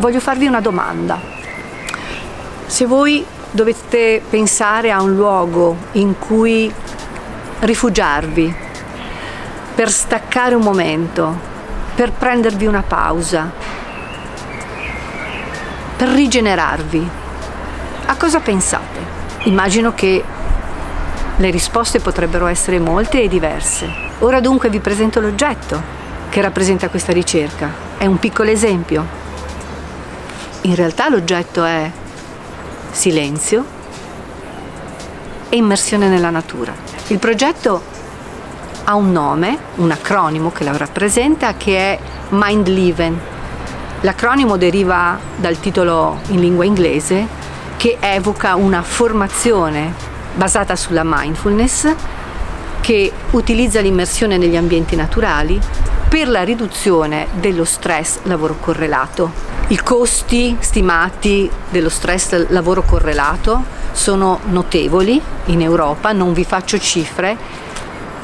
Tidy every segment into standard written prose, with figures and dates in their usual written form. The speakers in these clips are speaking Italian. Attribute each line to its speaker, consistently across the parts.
Speaker 1: voglio farvi una domanda. Se voi dovete pensare a un luogo in cui rifugiarvi, per staccare un momento, per prendervi una pausa, per rigenerarvi, a cosa pensate? Immagino che le risposte potrebbero essere molte e diverse. Ora dunque vi presento l'oggetto che rappresenta questa ricerca. È un piccolo esempio. In realtà l'oggetto è silenzio e immersione nella natura. Il progetto ha un nome, un acronimo che lo rappresenta, che è Mindleven. L'acronimo deriva dal titolo in lingua inglese, che evoca una formazione basata sulla mindfulness, che utilizza l'immersione negli ambienti naturali per la riduzione dello stress lavoro correlato. I costi stimati dello stress lavoro correlato sono notevoli in Europa, non vi faccio cifre,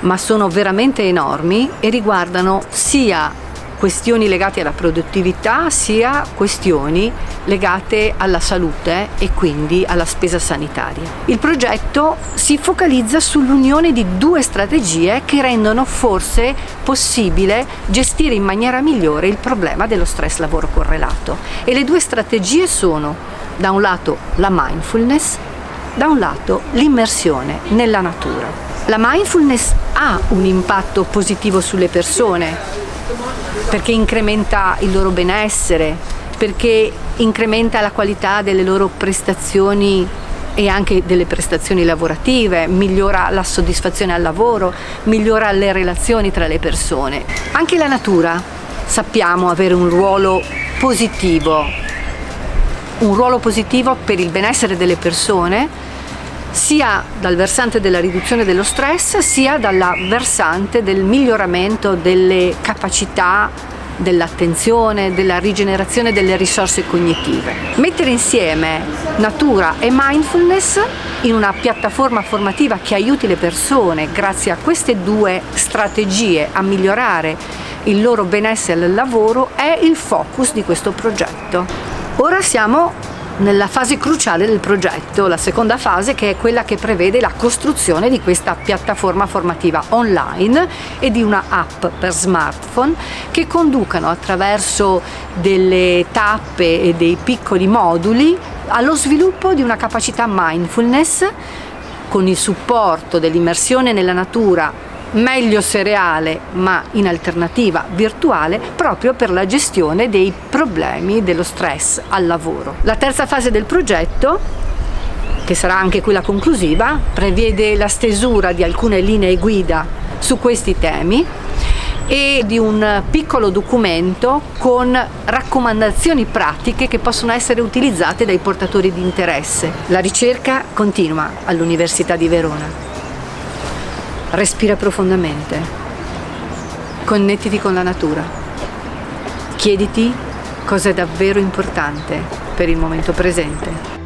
Speaker 1: ma sono veramente enormi e riguardano sia questioni legate alla produttività sia questioni legate alla salute e quindi alla spesa sanitaria. Il progetto si focalizza sull'unione di due strategie che rendono forse possibile gestire in maniera migliore il problema dello stress lavoro correlato. E le due strategie sono, da un lato la mindfulness, da un lato l'immersione nella natura. La mindfulness ha un impatto positivo sulle persone, perché incrementa il loro benessere, perché incrementa la qualità delle loro prestazioni e anche delle prestazioni lavorative, migliora la soddisfazione al lavoro, migliora le relazioni tra le persone. Anche la natura sappiamo avere un ruolo positivo per il benessere delle persone, sia dal versante della riduzione dello stress, sia dal versante del miglioramento delle capacità, dell'attenzione, della rigenerazione delle risorse cognitive. Mettere insieme natura e mindfulness in una piattaforma formativa che aiuti le persone, grazie a queste due strategie, a migliorare il loro benessere al lavoro, è il focus di questo progetto. Ora siamo nella fase cruciale del progetto, la seconda fase, che è quella che prevede la costruzione di questa piattaforma formativa online e di una app per smartphone che conducano attraverso delle tappe e dei piccoli moduli allo sviluppo di una capacità mindfulness con il supporto dell'immersione nella natura, meglio se reale, ma in alternativa virtuale, proprio per la gestione dei problemi dello stress al lavoro. La terza fase del progetto, che sarà anche quella conclusiva, prevede la stesura di alcune linee guida su questi temi e di un piccolo documento con raccomandazioni pratiche che possono essere utilizzate dai portatori di interesse. La ricerca continua all'Università di Verona. Respira profondamente, connettiti con la natura, chiediti cosa è davvero importante per il momento presente.